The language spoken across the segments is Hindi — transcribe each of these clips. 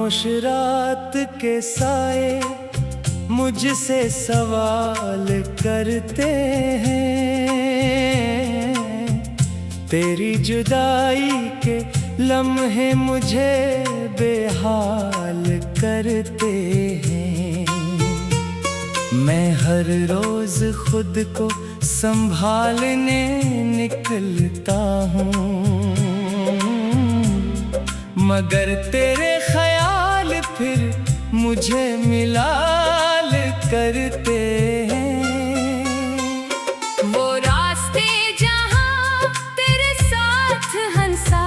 खामोश रात के साए मुझसे सवाल करते हैं। तेरी जुदाई के लम्हे मुझे बेहाल करते हैं। मैं हर रोज खुद को संभालने निकलता हूँ, मगर तेरे ख्याल फिर मुझे मिलाल करते हैं। वो रास्ते जहाँ तेरे साथ हंसा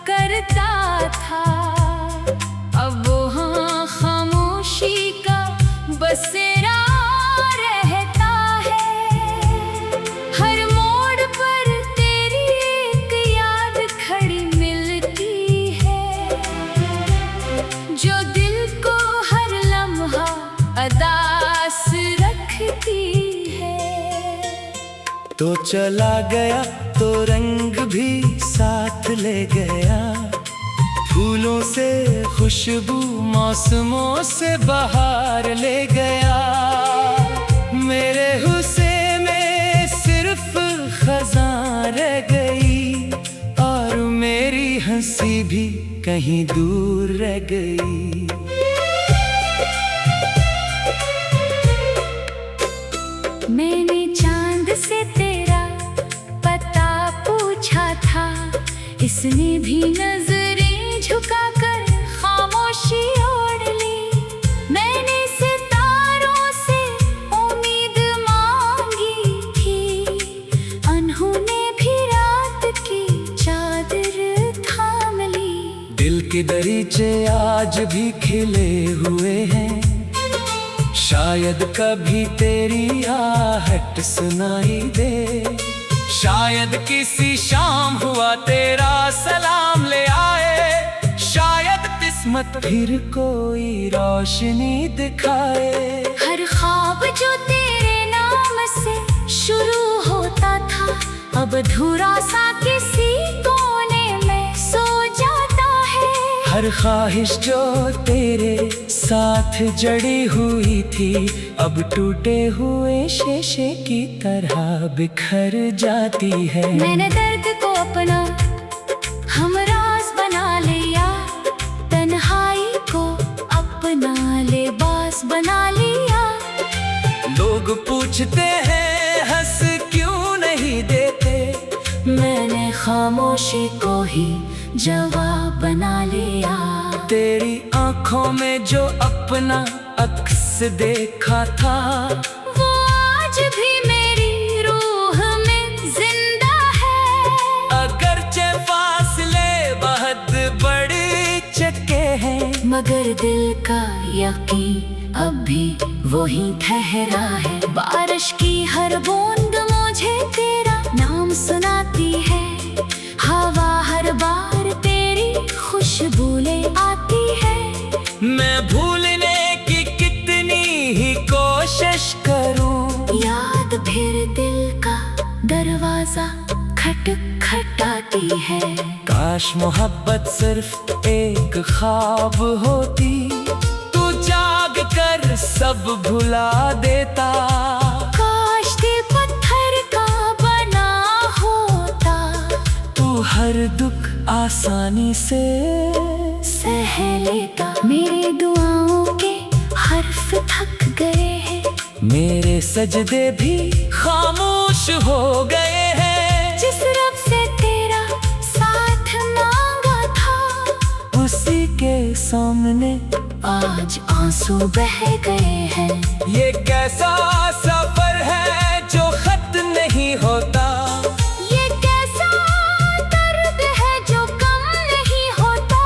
करता था, अब वो हाँ खामोशी का बसेरा रहता है। हर मोड़ पर तेरी एक याद खड़ी मिलती है, जो दिल को हर लम्हा अदास रखती है। तो चला गया तो रंग भी साथ ले गया, फूलों से खुशबू मौसमों से बाहर ले गया। मेरे हुस्से में सिर्फ खज़ां रह गई, और मेरी हंसी भी कहीं दूर रह गई। मैंने चांद से तेरा पता पूछा था, इसने भी नजरें झुकाकर खामोशी ओढ़ ली। मैंने सितारों से उम्मीद मांगी थी, उन्होंने भी रात की चादर थाम ली। दिल के दरीचे आज भी खिले हुए हैं, शायद कभी तेरी आहट सुनाई दे। शायद किसी शाम हुआ तेरा सलाम ले आए, शायद किस्मत फिर कोई रोशनी दिखाए। हर ख्वाब जो तेरे नाम से शुरू होता था, अब अधूरा सा किसी कोने में सो जाता है। हर ख्वाहिश जो तेरे साथ जड़ी हुई थी, अब टूटे हुए शीशे की तरह बिखर जाती है। मैंने दर्द को अपना हमराज बना लिया, तन्हाई को अपना लिबास बना लिया। लोग पूछते हैं हंस क्यों नहीं देते, मैंने खामोशी को ही जवाब बना लिया। तेरी आंखों में जो अपना अक्स देखा था, वो आज भी मेरी रूह में जिंदा है। अगरचे फासले बहुत बड़े चक्के हैं, मगर दिल का यकीन अब भी वही ठहरा है। बारिश की हर बूंद मुझे तेरा नाम सुनाती है, हवा हर बार तेरी खुशबू ले आती है। मैं भूलने की कितनी ही कोशिश करूं, याद फिर दिल का दरवाजा खटखटाती है। काश मोहब्बत सिर्फ एक ख्वाब होती, तू जाग कर सब भुला देता। काश दिल पत्थर का बना होता, तू हर दुख आसानी से सह लेता। मेरी दुआओं के हर्फ थक गए हैं, मेरे सजदे भी खामोश हो गए हैं। जिस रब से तेरा साथ मांगा था, उसी के सामने आज आंसू बह गए हैं। ये कैसा सफर है जो खत्म नहीं होता, ये कैसा दर्द है जो कम नहीं होता।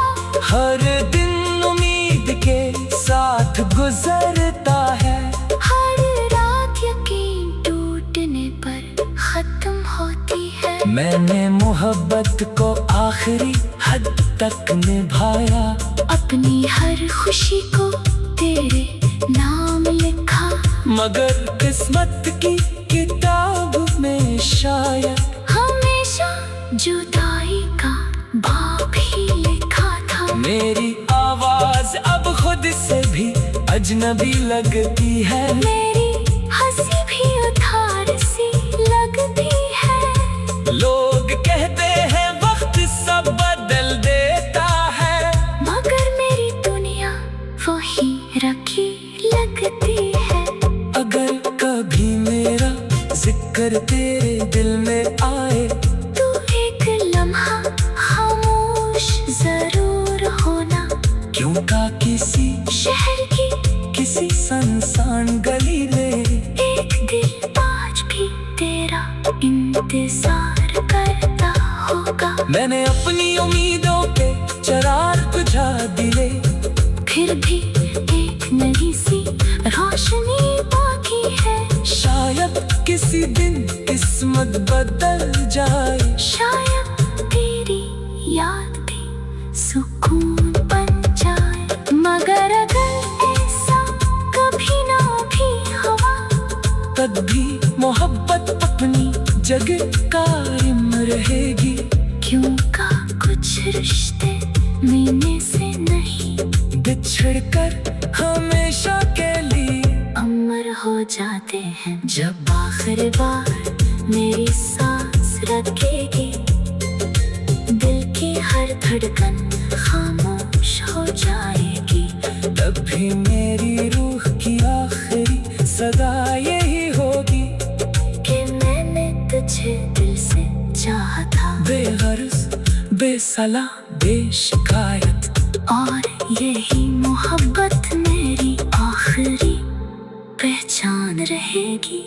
हर दिन उम्मीद के साथ गुजरता है, हर रात यकीन टूटने पर खत्म होती है। मैंने मोहब्बत को आखिरी हद तक निभाया, अपनी हर खुशी को तेरे नाम लिखा। मगर किस्मत की किताब में शायद हमेशा जुदाई का बाप ही लिखा था। मेरी आवाज अब खुद से भी अजनबी लगती है। मेरी हंसी भी उधार सी लगती है। लोग कहते हैं वक्त सब बदल देता है, मगर मेरी दुनिया वही रखी लगती है। अगर कभी मेरा जिक्र तेरे दिल में आए, तू एक लम्हा खामोश जरूर होना। क्यों का किसी शहर की किसी सुनसान गली में एक दिल आज भी तेरा इंतजार करता होगा। मैंने अपनी उम्मीदों पे चिराग बुझा दिए, फिर भी एक नई सी रोशनी बाकी है। शायद किसी दिन किस्मत बदल जाए, शायद तेरी याद भी सुकून बन जाए। मगर अगर ऐसा कभी ना भी हुआ, तब भी मोहब्बत अपनी जगह कायम रहेगी। क्यों का कुछ रिश्ते मिलने से नहीं, बिछड़कर हमेशा के लिए अमर हो जाते हैं। जब आखिर बार मेरी सांस रखेगी, दिल की हर धड़कन खामोश हो जाएगी। तब भी मेरी रूह की आखिरी सदा यही होगी कि मैंने तुझे दिल से चाहा था, बेगर्ज बेसला बेशिकायत। और यही मोहब्बत मेरी आखिरी पहचान रहेगी।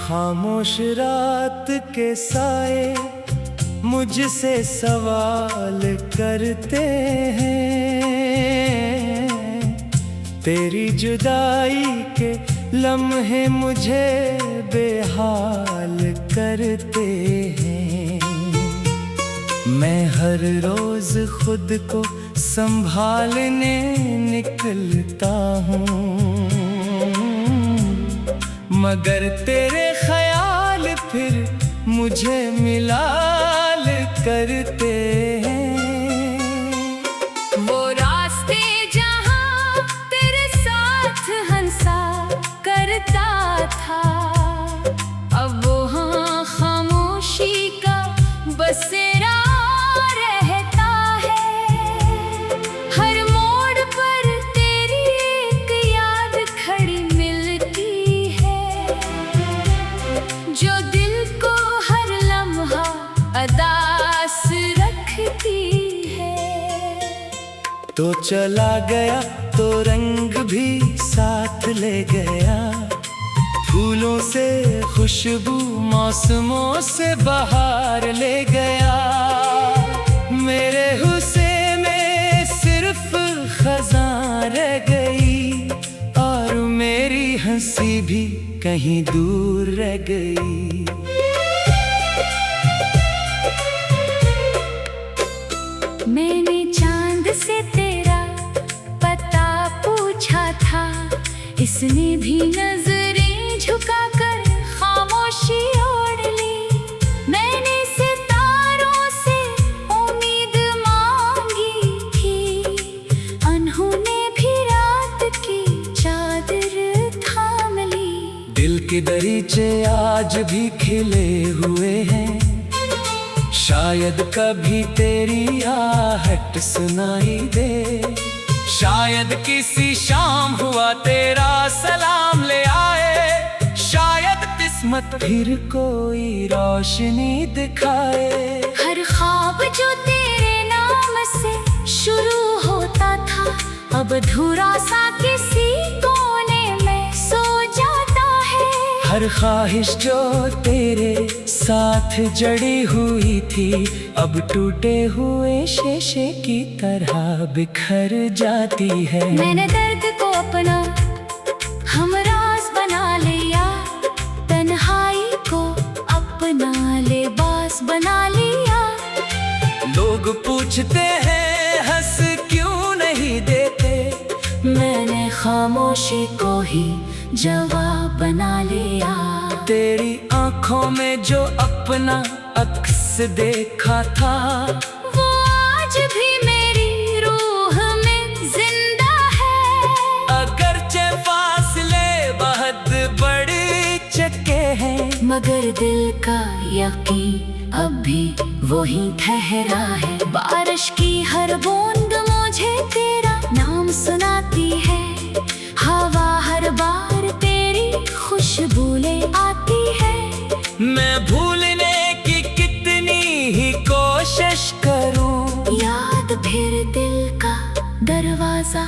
खामोश रात के साए मुझसे सवाल करते हैं, तेरी जुदाई के लम्हे मुझे बेहाल करते हैं। मैं हर रोज खुद को संभालने निकलता हूँ, मगर तेरे ख्याल फिर मुझे मिलाल करते हैं। वो रास्ते जहाँ तेरे साथ हंसा करता था, अब वहाँ खामोशी का बसेरा रहता है। हर मोड़ पर तेरी एक याद खड़ी मिलती है, जो दिल को हर लम्हा अदास रखती है। तो चला गया तो रंग भी साथ ले गया, फूलों से खुशबू मौसमों से बाहर ले गया। मेरे हुस्से में सिर्फ खज़ां रह गई, और मेरी हंसी भी कहीं दूर रह गई। मैंने चांद से तेरा पता पूछा था, इसने भी नजरें झुकाकर खामोशी ओढ़ ली। मैंने सितारों से उम्मीद मांगी थी, उन्होंने भी रात की चादर थाम ली। दिल के दरीचे आज भी खिले हुए हैं, शायद कभी तेरी आहट सुनाई दे। शायद किसी शाम हुआ तेरा सलाम ले आए, शायद किस्मत फिर कोई रोशनी दिखाए। हर ख्वाब जो तेरे नाम से शुरू होता था, अब अधूरा सा किसी कोने में सो जाता है। हर ख्वाहिश जो तेरे साथ जड़ी हुई थी, अब टूटे हुए शीशे की तरह बिखर जाती है। मैंने दर्द को अपना हमराज बना लिया, तन्हाई को अपना लिबास बना लिया। लोग पूछते हैं हंस क्यों नहीं देते, मैंने खामोशी को ही जवाब बना लिया। तेरी आंखों में जो अपना अक्स देखा था, वो आज भी मेरी रूह में जिंदा है। अगरचे फासले बहुत बड़े चक्के हैं, मगर दिल का यकीन अब भी वही ठहरा है। बारिश की हर बूंद मुझे तेरा नाम सुनाती है। हवा हर बार तेरी खुशबू ले आती है। मैं भूलने की कितनी ही कोशिश करूं, याद फिर दिल का दरवाजा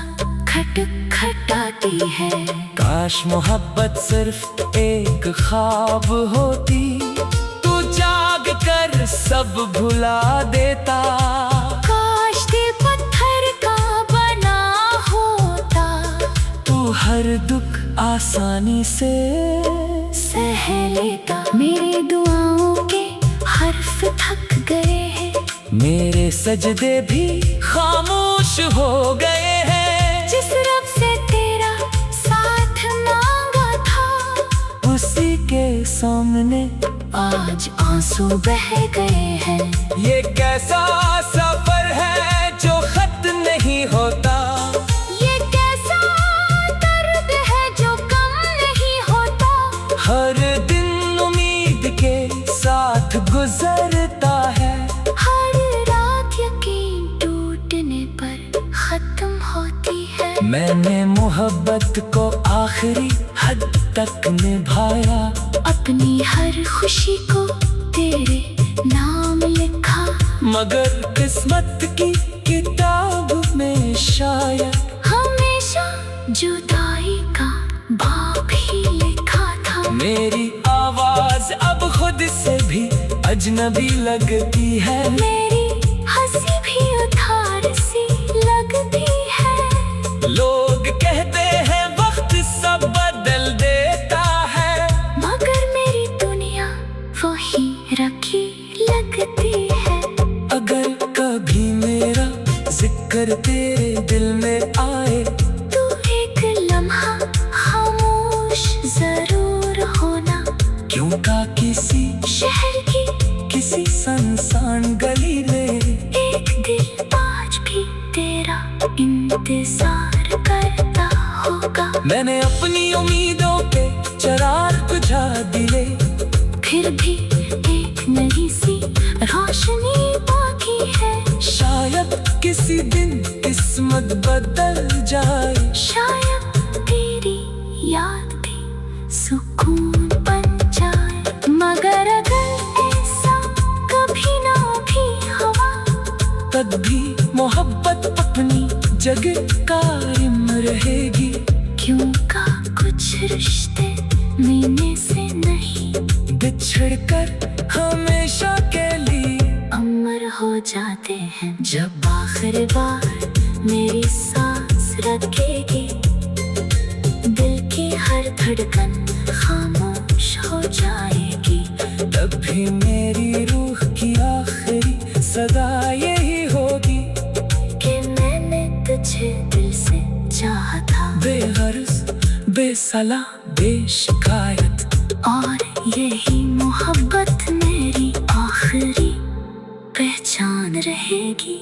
खटखटाती है। काश मोहब्बत सिर्फ एक ख्वाब होती, तू जाग कर सब भुला देता। काश दिल पत्थर का बना होता, तू हर दुख आसानी से सह लेता। मेरी दुआओं के हर्फ थक गए हैं, मेरे सजदे भी खामोश हो गए हैं। जिस रब से तेरा साथ मांगा था, उसी के सामने आज आंसू बह गए हैं। ये कैसा सफर है जो खत्म नहीं होता, ये कैसा दर्द है जो कम नहीं होता। हर दिन उम्मीद के साथ गुजरता है, हर रात यकीन टूटने पर खत्म होती है। मैंने मोहब्बत को आखिरी हद तक निभाया, अपनी हर खुशी को तेरे नाम लिखा। मगर किस्मत की किताब में शायद हमेशा जुदाई का बाप ही लिखा था। मेरी आवाज अब खुद से भी अजनबी लगती है। मेरी हंसी भी उधार सी लगती है। लोग कहते हैं वक्त सब बदल देता है, मगर मेरी दुनिया वही रखी लगती है। अगर कभी मेरा जिक्र तेरे दिल में आए, तू एक लम्हा खामोश जरूर होना। क्यों का किसी शहर की किसी सुनसान गली में एक दिल आज भी तेरा इंतजार करता होगा। मैंने अपनी उम्मीदों पे चिराग बुझा दिए, फिर भी एक नई सी रोशनी बाकी है। शायद किसी दिन किस्मत बदल जाए, शायद तेरी याद भी सुकून बन जाए। मगर अगर ऐसा कभी ना भी हुआ, तब भी मोहब्बत अपनी जगह कायम रहेगी। क्यों का कुछ रिश्ते मिलने से नहीं, बिछड़कर हमेशा के लिए अमर हो जाते हैं। जब आखिरी बार मेरी सांस रखेगी, दिल की हर धड़कन खामोश हो जाएगी। तब भी मेरी रूह की आखिरी सदा यही होगी कि मैंने तुझे दिल से चाहा था। बेगर्ज बेसला बेशिकायत, और यही मोहब्बत मेरी आखिरी पहचान रहेगी।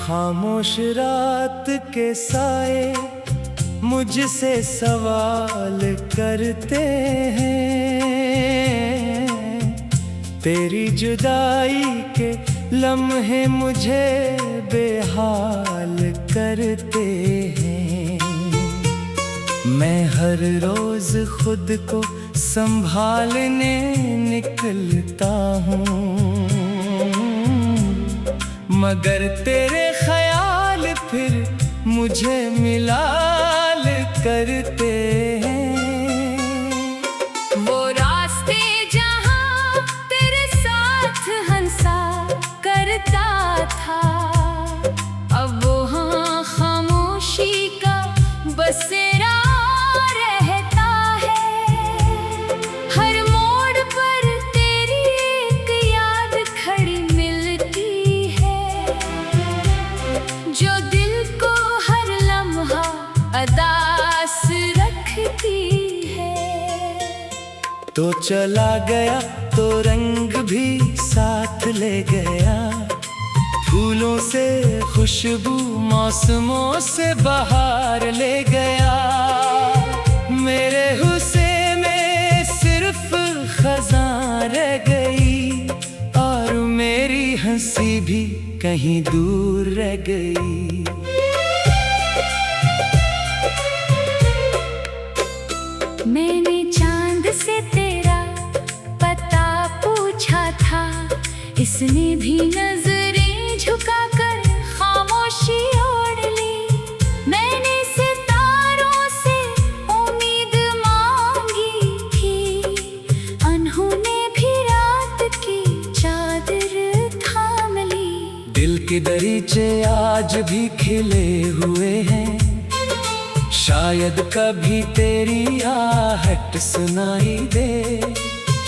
खामोश रात के साए मुझसे सवाल करते हैं, तेरी जुदाई के लम्हे मुझे बेहाल करते हैं। मैं हर रोज खुद को संभालने निकलता हूँ, मगर तेरे ख्याल फिर मुझे मिलाल करते हैं। वो रास्ते जहाँ तेरे साथ हंसा करता था, अब वो हाँ खामोशी का बसेरा रहता है। हर मोड़ पर तेरी एक याद खड़ी मिलती है, जो दिल को हर लम्हा अदास रखती है। तो चला गया तो रंग भी साथ ले गया, फूलों से खुशबू मौसमों से बाहर ले गया। मेरे हुस्से में सिर्फ खज़ां रह गई, और मेरी हंसी भी कहीं दूर रह गई। मैंने चांद से तेरा पता पूछा था, इसने भी नजरें झुकाकर खामोशी ओढ़ ली। मैंने सितारों से उम्मीद मांगी थी, उन्होंने भी रात की चादर थाम ली। दिल के दरीचे आज भी खिले हुए हैं, शायद कभी तेरी आहट सुनाई दे।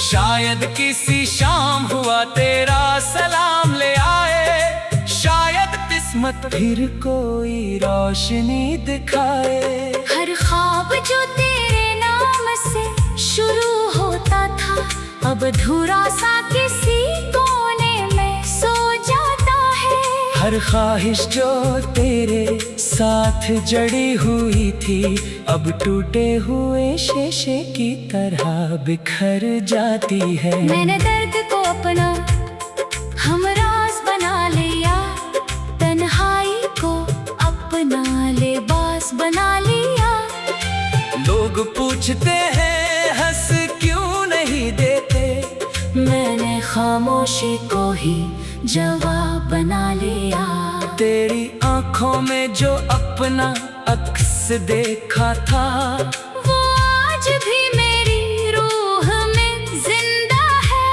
शायद किसी शाम हुआ तेरा सलाम ले आए, शायद किस्मत फिर कोई रोशनी दिखाए। हर ख्वाब जो तेरे नाम से शुरू होता था, अब अधूरा सा किसी कोने में सो जाता है। हर ख्वाहिश जो तेरे साथ जड़ी हुई थी, अब टूटे हुए शीशे की तरह बिखर जाती है। मैंने दर्द को अपना हमराज बना लिया, तन्हाई को अपना लिबास बना लिया। लोग पूछते हैं हंस क्यों नहीं देते, मैंने खामोशी को ही जवाब बना लिया। तेरी आंखों में जो अपना अक्स देखा था, वो आज भी मेरी रूह में जिंदा है।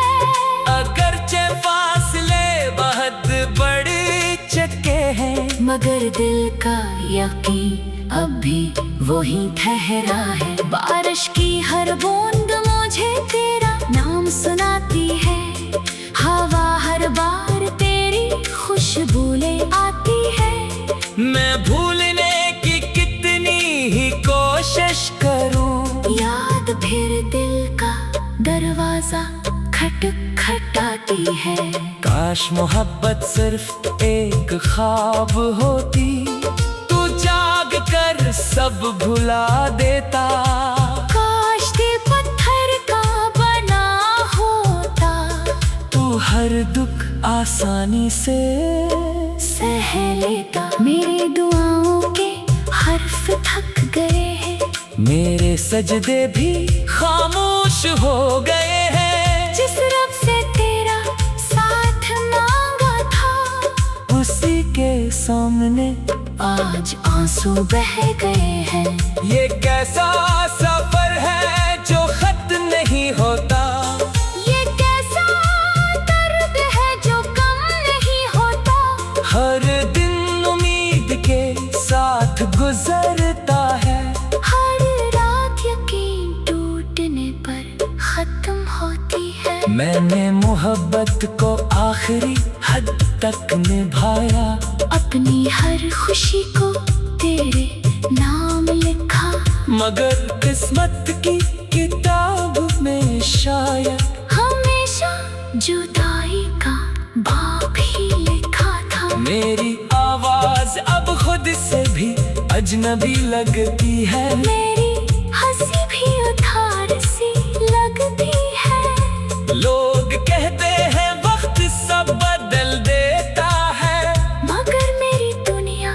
अगरचे फासले बहुत बड़े चक्के हैं, मगर दिल का यकीन अब भी वही ठहरा है। बारिश की हर बूंद मुझे तेरा नाम सुनाती है, हवा हर बार तेरी खुशबू ले आती है। मैं भूलने की कितनी ही कोशिश करूं, याद फिर दिल का दरवाजा खटखटाती है। काश मोहब्बत सिर्फ एक ख्वाब होती, तू जाग कर सब भुला देता। काश दिल पत्थर का बना होता, तू हर दुख आसानी से सह लेता। मेरी दुआओं के हर्फ थक गए हैं, मेरे सजदे भी खामोश हो गए हैं। जिस रब से तेरा साथ मांगा था, उसी के सामने आज आंसू बह गए हैं। ये कैसा सफर है जो खत नहीं होता, ये कैसा दर्द है जो कम नहीं होता। हर दिन उम्मीद के साथ गुजरता है, हर रात यकीन टूटने पर खत्म होती है। मैंने मोहब्बत को आखिरी हद तक निभाया, अपनी हर खुशी को तेरे नाम लिखा। मगर किस्मत की किताब में शायद हमेशा जुदाई का भाव ही लिखा था। मेरी आवाज अब खुद से भी अजनबी लगती है, मेरी हंसी भी उधार सी लगती है। लोग कहते हैं वक्त सब बदल देता है, मगर मेरी दुनिया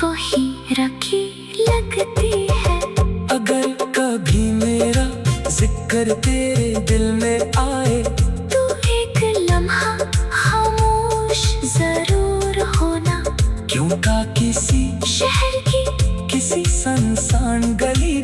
वही रखी लगती है। अगर कभी मेरा जिक्र तेरे दिल में आए, तू एक लम्हा खामोश जरूर होना। क्यों का किसी शहर की किसी सुनसान गली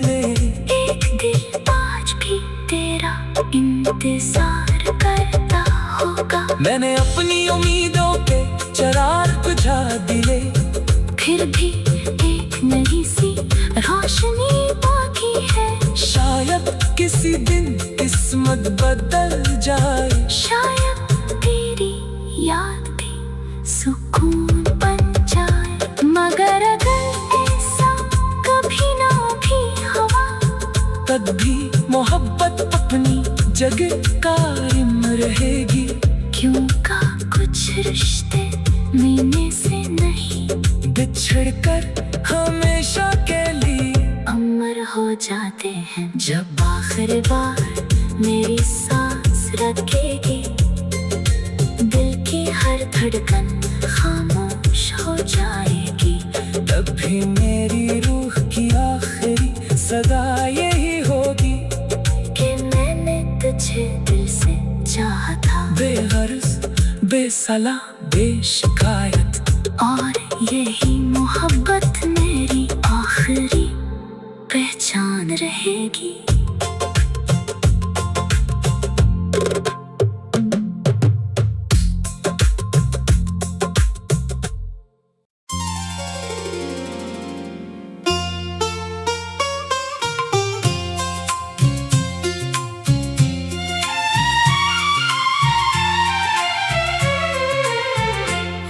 किसी दिन किस्मत बदल जाए। शायद तेरी याद भी सुकून बन जाए। मगर अगर ऐसा कभी ना भी हुआ, तब भी मोहब्बत अपनी जगह कायम रहेगी। क्यों का कुछ रिश्ते मिलने से नहीं, बिछड़ कर हमेशा के लिए अमर हो जाते हैं। जब आखिरी बार मेरी सांस रखेगी, दिल की हर धड़कन खामोश हो जाएगी। तब भी मेरी रूह की आखिरी सदा यही होगी कि मैंने तुझे दिल से चाहा था, बेगर्ज बेसला बेशिकायत। और यही मोहब्बत मेरी आखिरी पहचान रहेगी।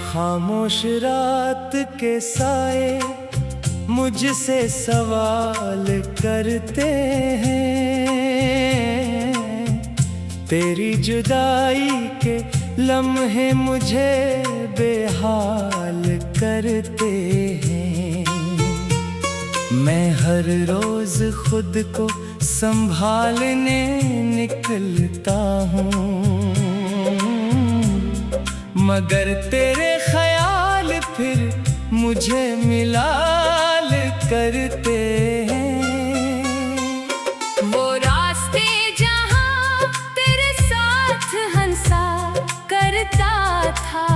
खामोश रात के साए मुझसे सवाल करते हैं। तेरी जुदाई के लम्हे मुझे बेहाल करते हैं। मैं हर रोज खुद को संभालने निकलता हूँ, मगर तेरे ख्याल फिर मुझे मिलाल करते हैं। वो रास्ते जहाँ तेरे साथ हंसा करता था,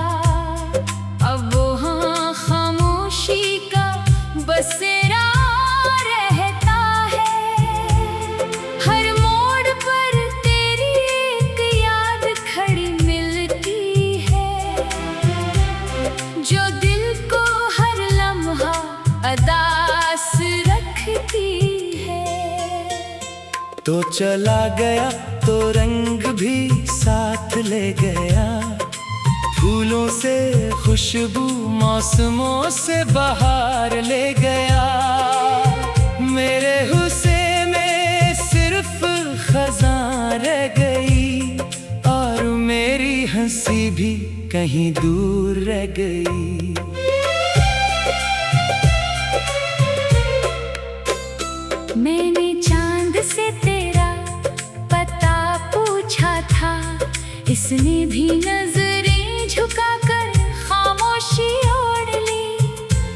अब वो हाँ खामोशी का बसेरा रहता है। हर मोड़ पर तेरी एक याद खड़ी मिलती है, जो दिल को हर लम्हा अदास रखती है। तो चला गया तो रंग भी साथ ले गया, फूलों से खुशबू मौसमों से बाहर ले गया। मेरे हुस्से में सिर्फ खज़ां रह गई, और मेरी हंसी भी कहीं दूर रह गई। मैंने चांद से तेरा पता पूछा था, इसने भी नजरें झुकाकर खामोशी ओढ़ ली।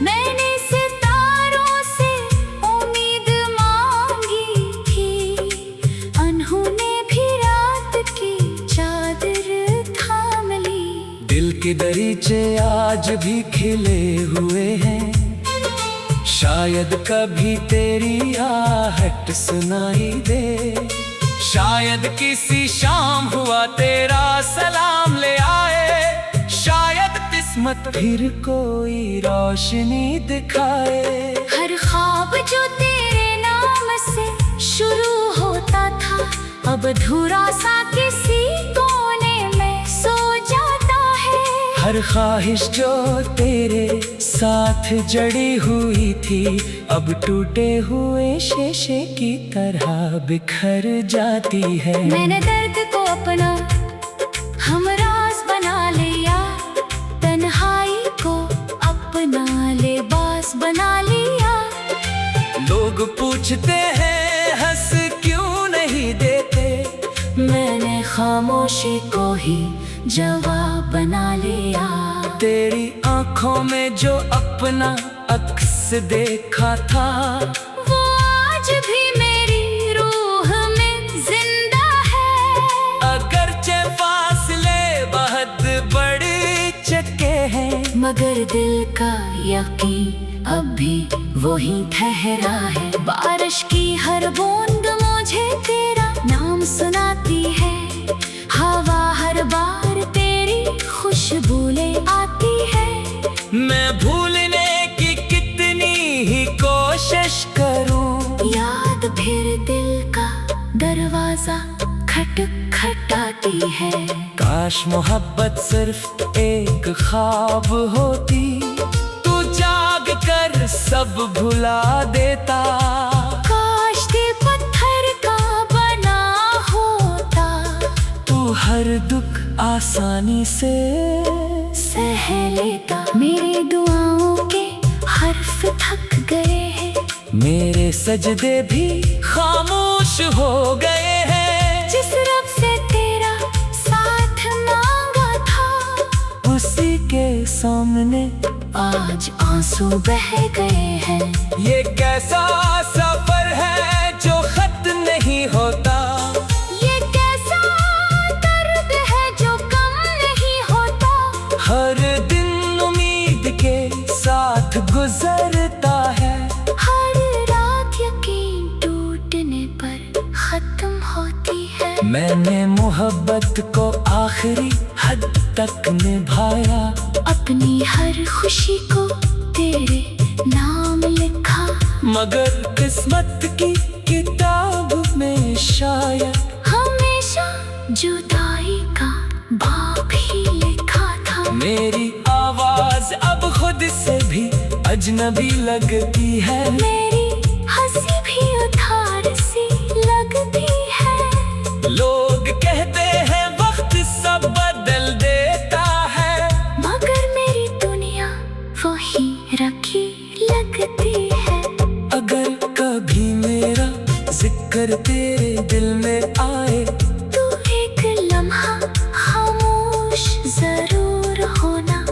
मैंने सितारों से उम्मीद मांगी थी, उन्होंने भी रात की चादर थाम ली। दिल के दरीचे आज भी खिले हुए हैं, शायद कभी तेरी आहट सुनाई दे। शायद किसी शाम हुआ तेरा सलाम ले आए, शायद किस्मत फिर कोई रोशनी दिखाए। हर ख्वाब जो तेरे नाम से शुरू होता था, अब अधूरा सा किसी कोने में सो जाता है। हर ख्वाहिश जो तेरे साथ जड़ी हुई थी, अब टूटे हुए शीशे की तरह बिखर जाती है। मैंने दर्द को अपना हमराज बना लिया, तन्हाई को अपना लिबास बना लिया। लोग पूछते हैं हंस क्यों नहीं देते, मैंने खामोशी को ही जवाब बना लिया। तेरी आंखों में जो अपना अक्स देखा था, वो आज भी मेरी रूह में जिंदा है। अगरचे फासले बहुत बड़े चक्के हैं, मगर दिल का यकीन अब भी वही ठहरा है। बारिश की हर बूंद मुझे तेरा नाम सुनाती है, हवा हर बार तेरी खुशबू ले आती है। मैं भूलने की कितनी ही कोशिश करूं, याद फिर दिल का दरवाजा खटखटाती है। काश मोहब्बत सिर्फ एक ख्वाब होती, तू जाग कर सब भुला देता। काश दिल पत्थर का बना होता, तू हर दुख आसानी से सह लेता। मेरी दुआओं के हर्फ थक गए हैं, मेरे सजदे भी खामोश हो गए हैं। जिस रब से तेरा साथ मांगा था, उसी के सामने आज आंसू बह गए हैं। ये कैसा सफर है जो खत्म नहीं होता, ये कैसा दर्द है जो कम नहीं होता। हर दिन उम्मीद के साथ गुजरता है, हर रात यकीन टूटने पर खत्म होती है। मैंने मोहब्बत को आखिरी हद तक निभाया, अपनी हर खुशी को तेरे नाम लिखा। मगर किस्मत की किताब में शायद हमेशा जुदाई का भाव ही लिखा था। मेरी आवाज अब खुद से भी अजनबी लगती है, मेरी हंसी भी उधार सी लगती है। लोग कहते हैं वक्त सब बदल देता है, मगर मेरी दुनिया वही रखी लगती है। अगर कभी मेरा जिक्र तेरे दिल में आए, तू एक लम्हा खामोश जरूर होना।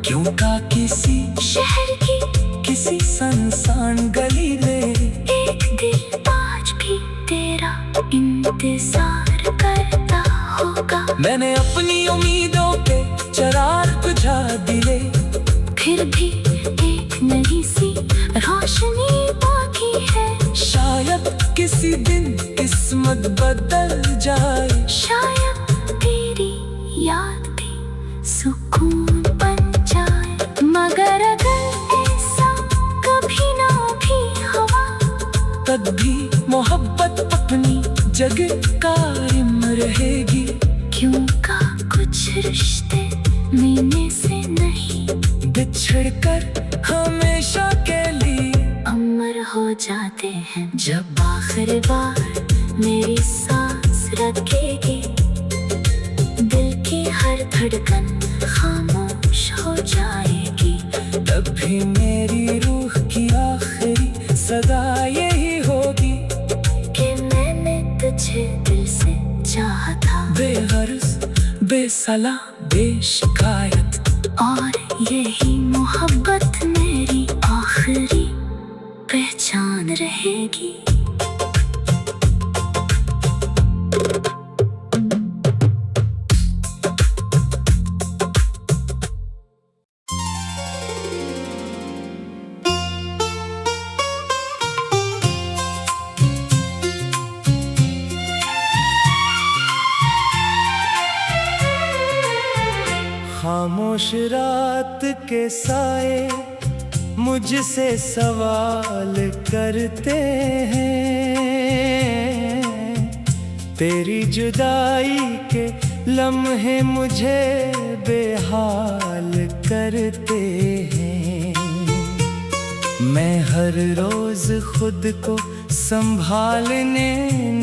क्यों का किसी शहर की किसी सुनसान गली में एक दिल आज भी तेरा इंतजार करता होगा। मैंने अपनी उम्मीदों पे चिराग बुझा दिए, फिर भी एक नई सी रोशनी बाकी है। शायद किसी दिन किस्मत बदल जाए, शायद तेरी याद भी सुकून बन जाए। मगर अगर ऐसा कभी ना भी हुआ, तब भी मोहब्बत अपनी जगह कायम रहेगी। क्यों का कुछ रिश्ते मिलने से नहीं, बिछड़ कर हमेशा के लिए अमर हो जाते हैं। जब आखिरी बार मेरी सांस रखेगी, दिल की हर धड़कन खामोश हो जाएगी। तब भी मेरी रूह की आखिरी सदा यही होगी कि मैंने तुझे दिल से चाहा था, बेगर्ज बेसला बेशिकायत। और यही मोहब्बत मेरी आखिरी पहचान रहेगी। खामोश रात के साए मुझसे सवाल करते हैं, तेरी जुदाई के लम्हे मुझे बेहाल करते हैं। मैं हर रोज खुद को संभालने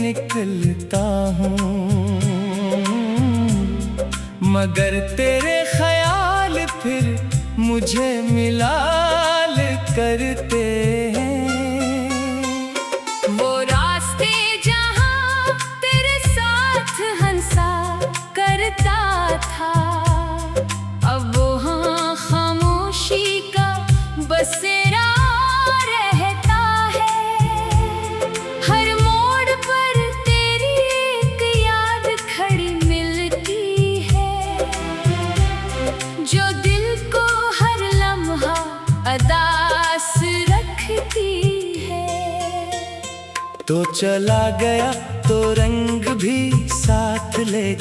निकलता हूँ, मगर तेरे ख्याल फिर मुझे मिलाल करते हैं। वो रास्ते जहाँ तेरे साथ हंसा करता था, अब वो हाँ खामोशी का बसेरा रहता है। हर मोड़ पर तेरी एक याद खड़ी मिलती है, जो दिल को हर लम्हा अदास रखती है। तो चला गया तो रंग भी साथ ले